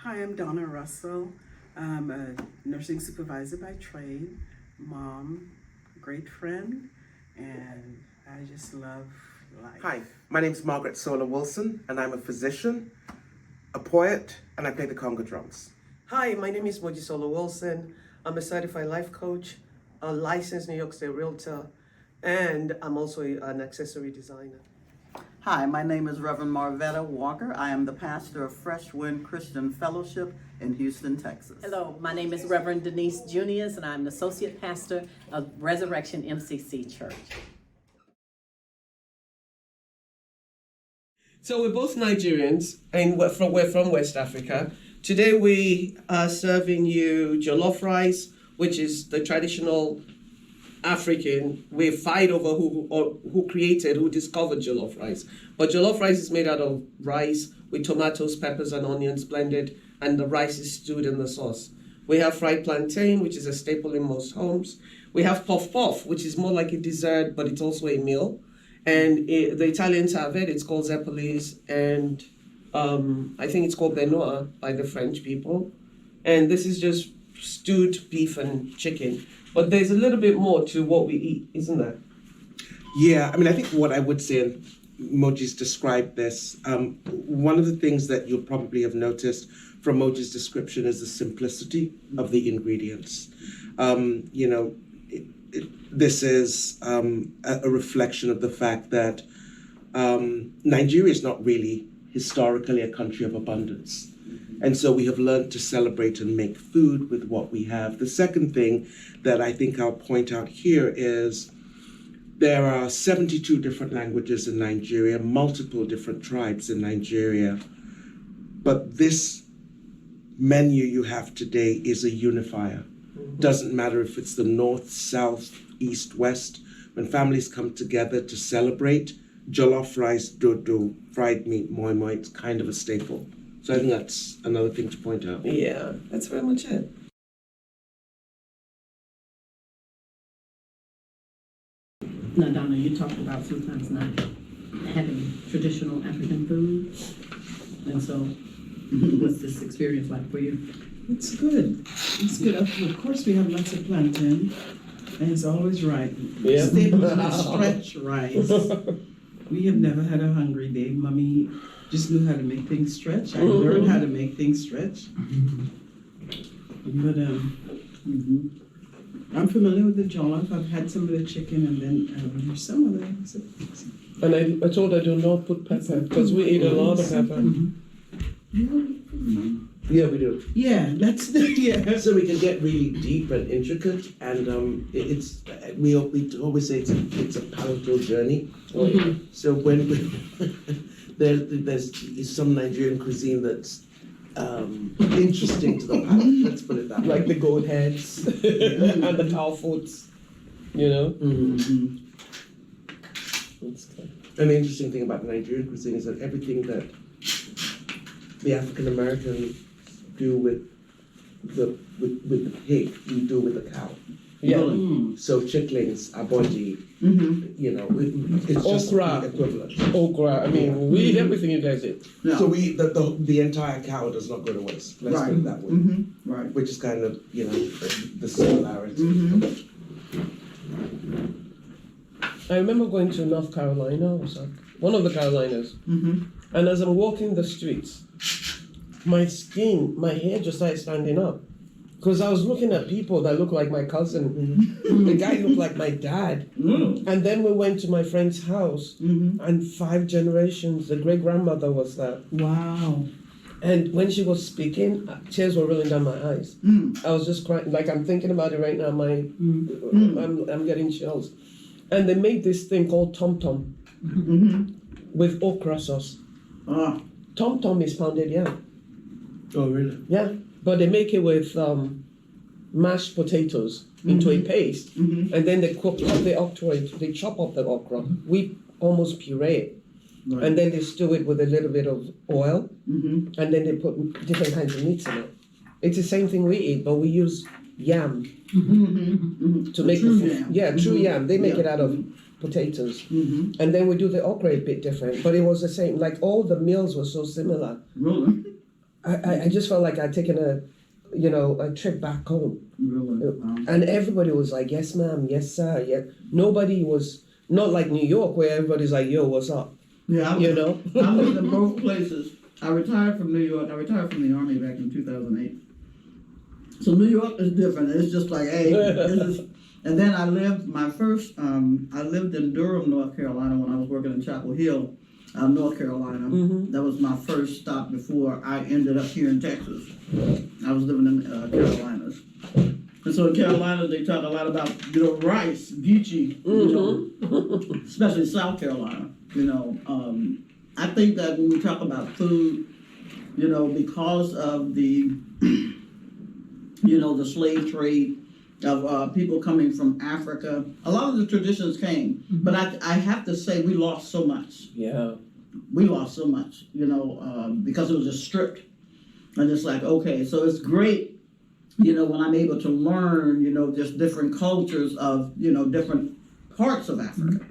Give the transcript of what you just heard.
Hi, I'm Donna Russell. I'm a nursing supervisor by trade, mom, great friend, and I just love life. Hi, my name's Margaret Wilson, and I'm a physician, a poet, and I play the conga drums. Hi, my name is Moji Wilson. I'm a certified life coach, a licensed New York State Realtor, and I'm also an accessory designer. Hi, my name is Reverend Marvetta Walker. I am the pastor of Fresh Wind Christian Fellowship in Houston, Texas. Hello, my name is Reverend Denise Junious, and I'm the associate pastor of Resurrection MCC Church. So we're both Nigerians, and we're from West Africa. Today we are serving you jollof rice, which is the traditional African. We fight over who discovered jollof rice. But jollof rice is made out of rice with tomatoes, peppers, and onions blended, and the rice is stewed in the sauce. We have fried plantain, which is a staple in most homes. We have puff puff, which is more like a dessert, but it's also a meal. And the Italians have it. It's called zeppelins, and I think it's called benoit by the French people. And this is just stewed beef and chicken. But there's a little bit more to what we eat, isn't there? Yeah, I mean, I think what I would say, and Moji's described this, one of the things that you'll probably have noticed from Moji's description is the simplicity of the ingredients. This is a reflection of the fact that Nigeria is not really historically a country of abundance. And so we have learned to celebrate and make food with what we have. The second thing that I think I'll point out here is there are 72 different languages in Nigeria, multiple different tribes in Nigeria. But this menu you have today is a unifier. Doesn't matter if it's the north, south, east, west. When families come together to celebrate, jollof rice, dodo, fried meat, moi moi, it's kind of a staple. So I think that's another thing to point out. Yeah, that's very much it. Now, Donna, you talked about sometimes not having traditional African food. And so, what's this experience like for you? It's good. It's good. Of course, we have lots of plantain, and it's always right. Yeah. Staples with stretch rice. We have never had a hungry day. Mommy just knew how to make things stretch. I learned how to make things stretch. But I'm familiar with the jollof. I've had some of the chicken, and then some of the. And I told her do not put pepper because we eat a lot of pepper. Yeah, we do. Yeah, that's the So we can get really deep and intricate, and we always say it's a palatal journey. Mm-hmm. So when there's some Nigerian cuisine that's interesting to the palate. Let's put it that way. Like the goat heads and the cow foots, you know? Mm-hmm. That's good. And the interesting thing about Nigerian cuisine is that everything that the African Americans do with the pig, we do with the cow. Yeah. So chicklings, aboji, it's just Okra. the equivalent. Okra. I mean, we eat everything you guys eat. Yeah. So the entire cow does not go to waste. Let's put it that way. Right. Which is kind of the similarity. I remember going to North Carolina or something, one of the Carolinas, and as I'm walking the streets, my hair just started standing up. Because I was looking at people that looked like my cousin. The guy looked like my dad. And then we went to my friend's house, and 5 generations, the great-grandmother was there. Wow. And when she was speaking, tears were rolling down my eyes. I was just crying. Like, I'm thinking about it right now. I'm getting chills. And they made this thing called tom-tom with okra sauce. Tom-tom is pounded yam. Oh, really? Yeah. But they make it with mashed potatoes into a paste, and then they cook up the okra. They chop up the okra. We almost puree it, and then they stew it with a little bit of oil, and then they put different kinds of meats in it. It's the same thing we eat, but we use yam to make the food. Yeah, true yam. They make it out of potatoes, and then we do the okra a bit different. But it was the same. Like all the meals were so similar. I just felt like I'd taken a trip back home. Really? And everybody was like, yes, ma'am, yes, sir, yeah. Nobody was, not like New York where everybody's like, yo, what's up? Yeah, You know? I lived in both places. I retired from New York. I retired from the Army back in 2008. So New York is different. It's just like, hey, this is. And then I lived I lived in Durham, North Carolina when I was working in Chapel Hill, North Carolina. That was my first stop before I ended up here in Texas. I was living in Carolinas. And so in Carolina, they talk a lot about, rice, geechee, especially South Carolina, I think that when we talk about food, because of the, the slave trade of people coming from Africa, a lot of the traditions came. But I have to say we lost so much. Yeah. We lost so much, because it was just stripped. And it's like, okay, so it's great, when I'm able to learn, just different cultures of, different parts of Africa.